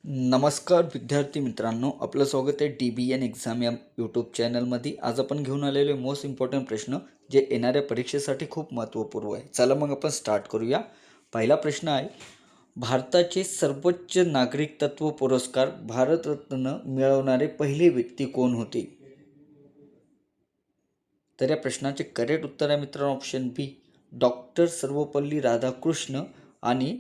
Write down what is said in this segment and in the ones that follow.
नमस्कार विद्यार्थी मित्रांनो, आपलं स्वागत आहे DBN एक्झाम या यूट्यूब चॅनलमध्ये. आज आपण घेऊन आलेले मोस्ट इम्पॉर्टंट प्रश्न जे येणाऱ्या परीक्षेसाठी खूप महत्त्वपूर्ण आहे. चला मग आपण स्टार्ट करूया. पहिला प्रश्न आहे, भारताचे सर्वोच्च नागरिकत्व पुरस्कार भारतरत्न मिळवणारे पहिले व्यक्ती कोण होते? तर या प्रश्नाचे करेक्ट उत्तर आहे मित्रांनो ऑप्शन बी, डॉक्टर सर्वपल्ली राधाकृष्ण आणि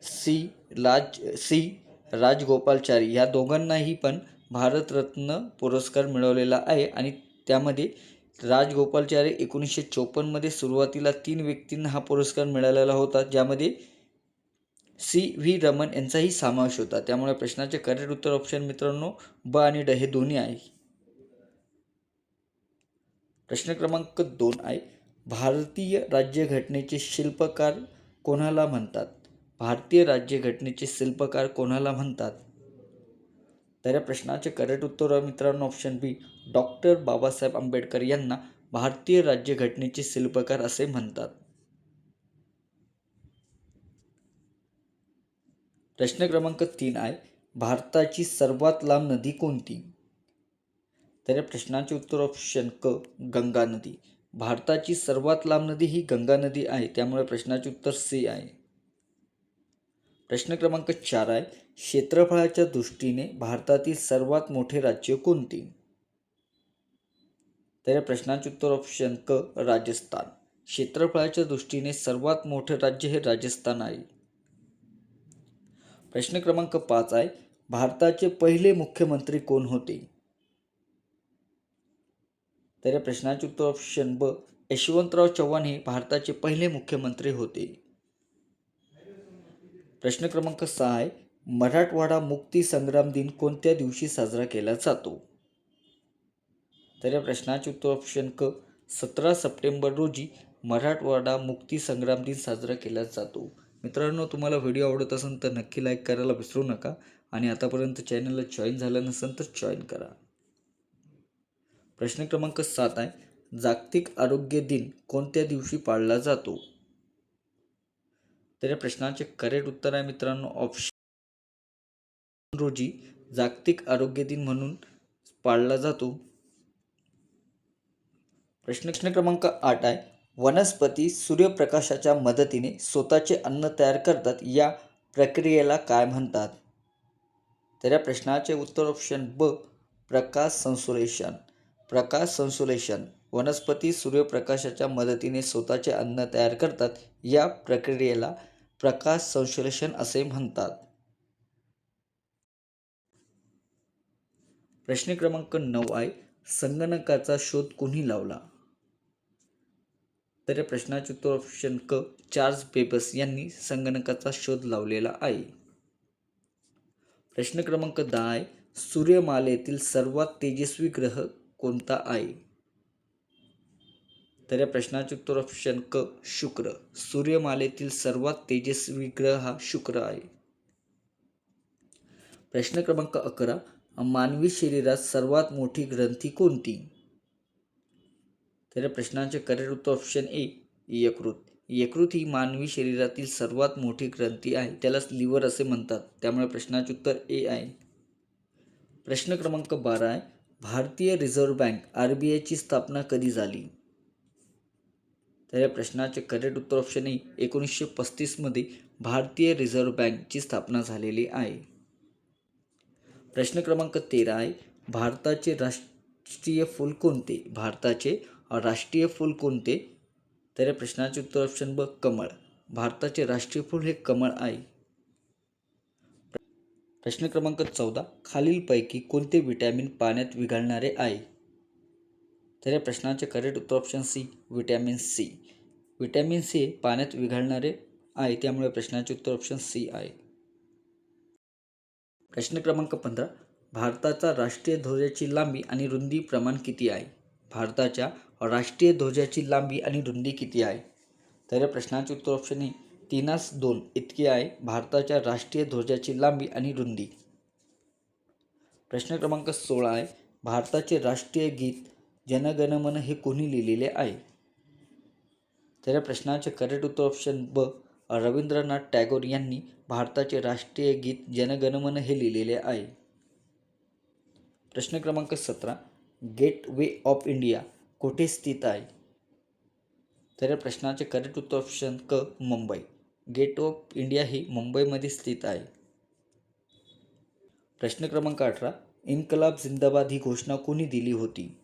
सी राजगोपालाचारी. या दोघांनाही पण भारतरत्न पुरस्कार मिळवलेला आहे आणि त्यामध्ये राजगोपालाचारी 1954मध्ये सुरुवातीला 3 व्यक्तींना हा पुरस्कार मिळालेला होता, ज्यामध्ये CV रमन यांचाही समावेश होता. त्यामुळे प्रश्नाचे करेक्ट उत्तर ऑप्शन मित्रांनो ब आणि ड हे दोन्ही आहे. प्रश्न क्रमांक 2 आहे, भारतीय राज्यघटनेचे शिल्पकार कोणाला म्हणतात? भारतीय राज्यघटनेचे शिल्पकार कोणाला म्हणतात? तर या प्रश्नाचे करेक्ट उत्तर मित्रांनो ऑप्शन बी, डॉक्टर बाबासाहेब आंबेडकर यांना भारतीय राज्यघटनेचे शिल्पकार असे म्हणतात. प्रश्न क्रमांक 3 आहे, भारताची सर्वात लांब नदी कोणती? तर या प्रश्नाचे उत्तर ऑप्शन क, गंगा नदी. भारताची सर्वात लांब नदी ही गंगा नदी आहे, त्यामुळे प्रश्नाचे उत्तर सी आहे. प्रश्न क्रमांक 4 आहे, क्षेत्रफळाच्या दृष्टीने भारतातील सर्वात मोठे राज्य कोणते? तर या प्रश्नाचे उत्तर ऑप्शन क, राजस्थान. क्षेत्रफळाच्या दृष्टीने सर्वात मोठे राज्य हे राजस्थान आहे. प्रश्न क्रमांक 5 आहे, भारताचे पहिले मुख्यमंत्री कोण होते? तर या प्रश्नाचे उत्तर ऑप्शन ब, यशवंतराव चव्हाण हे भारताचे पहिले मुख्यमंत्री होते. प्रश्न क्रमांक 6 आहे, मराठवाडा मुक्ती संग्राम दिन कोणत्या दिवशी साजरा केला जातो? तर या प्रश्नाचे उत्तर ऑप्शन क, 17 सप्टेंबर रोजी मराठवाडा मुक्ती संग्राम दिन साजरा केला जातो. मित्रांनो, तुम्हाला व्हिडिओ आवडत असेल तर नक्की लाईक करायला विसरू नका आणि आतापर्यंत चॅनलला जॉईन झालं नसेल तर जॉईन करा. प्रश्न क्रमांक 7 आहे, जागतिक आरोग्य दिन कोणत्या दिवशी पाळला जातो? तर या प्रश्नाचे करेक्ट उत्तर आहे मित्रांनो ऑप्शन रोजी जागतिक आरोग्य दिन म्हणून पाळला जातो. प्रश्न क्रमांक 8 आहे, वनस्पती सूर्यप्रकाशाच्या मदतीने स्वतःचे अन्न तयार करतात, या प्रक्रियेला काय म्हणतात? तर या प्रश्नाचे उत्तर ऑप्शन ब, प्रकाश संश्लेषण. प्रकाश संश्लेषण. वनस्पती सूर्यप्रकाशाच्या मदतीने स्वतःचे अन्न तयार करतात, या प्रक्रियेला प्रकाश संश्लेषण असे म्हणतात. प्रश्न क्रमांक 9 आहे, संगणकाचा शोध कोणी लावला? तर या प्रश्नाचे उत्तर ऑप्शन क, चार्ल्स बेबज यांनी संगणकाचा शोध लावलेला आहे. प्रश्न क्रमांक 10 आहे, सूर्यमालेतील सर्वात तेजस्वी ग्रह कोणता आहे? तर या प्रश्नाचे उत्तर ऑप्शन क, शुक्र. सूर्यमालेतील सर्वात तेजस्वी ग्रह हा शुक्र आहे. प्रश्न क्रमांक 11, मानवी शरीरात सर्वात मोठी ग्रंथी कोणती? तर या प्रश्नाचे करेक्ट उत्तर ऑप्शन ए, यकृत. यकृत ही मानवी शरीरातील सर्वात मोठी ग्रंथी आहे, त्यालाच लिव्हर असे म्हणतात, त्यामुळे प्रश्नाचे उत्तर ए आहे. प्रश्न क्रमांक 12 आहे, भारतीय रिझर्व्ह बँक RBIची स्थापना कधी झाली? तर या प्रश्नाचे करेक्ट उत्तर ऑप्शन ए, 1935मध्ये भारतीय रिझर्व्ह बँकची स्थापना झालेली आहे. प्रश्न क्रमांक 13 आहे, भारताचे राष्ट्रीय फूल कोणते? भारताचे राष्ट्रीय फूल कोणते? तर या प्रश्नाचे उत्तर ऑप्शन ब, कमळ. भारताचे राष्ट्रीय फूल हे कमळ आहे. प्रश्न क्रमांक 14, खालीलपैकी कोणते विटॅमिन पाण्यात विरघळणारे आहे? तर या प्रश्नाचे करेक्ट उत्तर option C, vitamin C. Vitamin C पाण्यात विरघळणारे आहे, त्यामुळे प्रश्नाचे उत्तर ऑप्शन सी आहे. प्रश्न क्रमांक 15, भारताचा राष्ट्रीय ध्वजाची लांबी आणि रुंदी प्रमाण किती आहे? भारताच्या राष्ट्रीय ध्वजाची लांबी आणि रुंदी किती आहे? तर या प्रश्नाचे उत्तर ऑप्शन ए, 3:2 इतकी आहे भारताच्या राष्ट्रीय ध्वजाची लांबी आणि रुंदी. प्रश्न क्रमांक 16 आहे, भारताचे राष्ट्रीय गीत जन गण मन हे कोणी लिहिलेले आहे? तर या प्रश्नाचे करेक्ट उत्तर ऑप्शन ब, रवींद्रनाथ टागोर यांनी भारताचे राष्ट्रीय गीत जनगणमन हे लिहिलेले आहे? प्रश्न क्रमांक 17. गेट वे ऑफ इंडिया कुठे स्थित आहे? तर या प्रश्नाचे करेक्ट उत्तर ऑप्शन क मुंबई. गेट ऑफ इंडिया ही मुंबईमध्ये स्थित आहे. प्रश्न क्रमांक 18. इन्कलाब जिंदाबाद ही घोषणा कोणी दिली होती?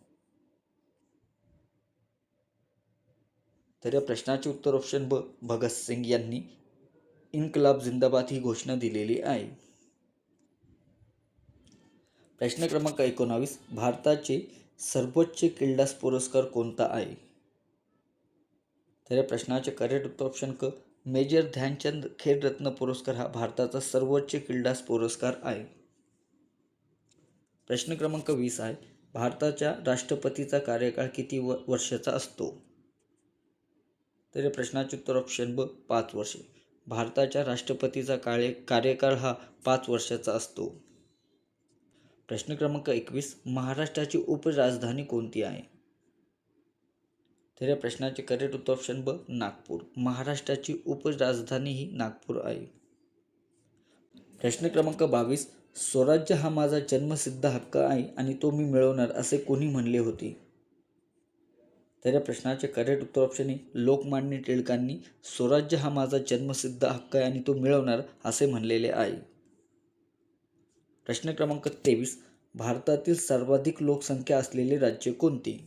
तर या प्रश्नाचे उत्तर ऑप्शन ब भगतसिंग यांनी इन्कलाब जिंदाबाद ही घोषणा दिलेली आहे. प्रश्न क्रमांक 19. भारताचे सर्वोच्च क्रीडा पुरस्कार कोणता आहे? तर या प्रश्नाचे करेक्ट उत्तर ऑप्शन क मेजर ध्यानचंद खेलरत्न पुरस्कार हा भारताचा सर्वोच्च क्रीडा पुरस्कार आहे. प्रश्न क्रमांक 20 आहे. भारताच्या राष्ट्रपतीचा कार्यकाळ किती वर्षाचा असतो? तर या प्रश्नाचे उत्तर ऑप्शन ब 5 वर्षे. भारताच्या राष्ट्रपतीचा कार्यकाळ हा 5 वर्षाचा असतो. प्रश्न क्रमांक 21. महाराष्ट्राची उपराजधानी कोणती आहे? तर या प्रश्नाचे करेक्ट उत्तर ऑप्शन ब नागपूर. महाराष्ट्राची उपराजधानी ही नागपूर आहे. प्रश्न क्रमांक 22. स्वराज्य हा माझा जन्मसिद्ध हक्क आहे आणि तो मी मिळवणार असे कोणी म्हणले होते? तर या प्रश्नाचे करेक्ट उत्तर ऑप्शन ए लोकमान्य टिळकांनी स्वराज्य हा माझा जन्मसिद्ध हक्क आहे आणि तो मिळवणार असे म्हणलेले आहे. प्रश्न क्रमांक 23. भारतातील सर्वाधिक लोकसंख्या असलेले राज्य कोणते?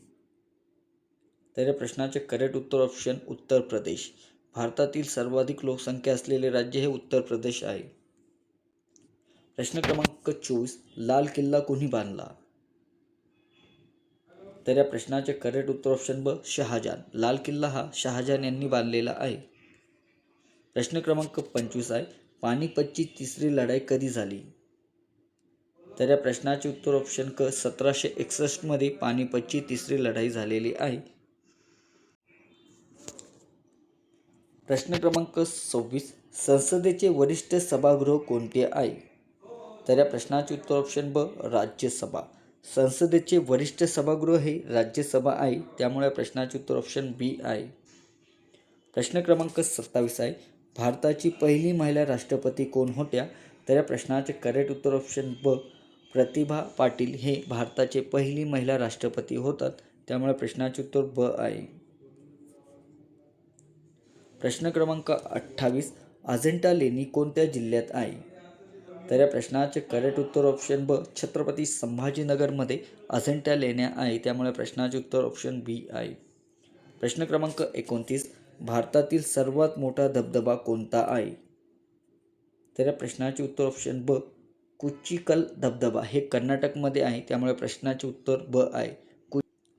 तर या प्रश्नाचे करेक्ट उत्तर ऑप्शन उत्तर प्रदेश. भारतातील सर्वाधिक लोकसंख्या असलेले राज्य हे उत्तर प्रदेश आहे. प्रश्न क्रमांक 24. लाल किल्ला कोणी बांधला? तर या प्रश्नाचे करेक्ट उत्तर ऑप्शन ब शहाजहान. लाल किल्ला हा शहाजहान यांनी बांधलेला आहे. प्रश्न क्रमांक 25 आहे. पानिपतची तिसरी लढाई कधी झाली? तर या प्रश्नाचे उत्तर ऑप्शन क 1761 मध्ये पानिपतची तिसरी लढाई झालेली आहे. प्रश्न क्रमांक 26. संसदेचे वरिष्ठ सभागृह कोणते आहे? तर या प्रश्नाचे उत्तर ऑप्शन ब राज्यसभा. संसदेचे वरिष्ठ सभागृह हे राज्यसभा आहे, त्यामुळे प्रश्नाचे उत्तर ऑप्शन बी आहे. प्रश्न क्रमांक 27 आहे. भारताची पहिली महिला राष्ट्रपती कोण होत्या? तर या प्रश्नाचे करेक्ट उत्तर ऑप्शन ब प्रतिभा पाटील हे भारताचे पहिली महिला राष्ट्रपती होतात, त्यामुळे प्रश्नाचे उत्तर ब आहे. प्रश्न क्रमांक 28. अजिंठा लेणी कोणत्या जिल्ह्यात आहे? तर या प्रश्नाचे करेक्ट उत्तर ऑप्शन ब छत्रपती संभाजीनगरमध्ये अजिंठा लेण्या आहे, त्यामुळे प्रश्नाचे उत्तर ऑप्शन बी आहे. प्रश्न क्रमांक 29. भारतातील सर्वात मोठा धबधबा कोणता आहे? तर या प्रश्नाचे उत्तर ऑप्शन ब कुचिकल धबधबा हे कर्नाटकमध्ये आहे, त्यामुळे प्रश्नाचे उत्तर ब आहे.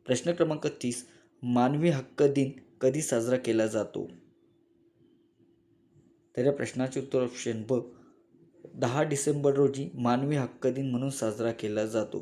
प्रश्न क्रमांक 30. मानवी हक्क दिन कधी साजरा केला जातो? तर या प्रश्नाचे उत्तर ऑप्शन ब 10 डिसेंबर रोजी मानवी हक्क दिन म्हणून साजरा केला जातो.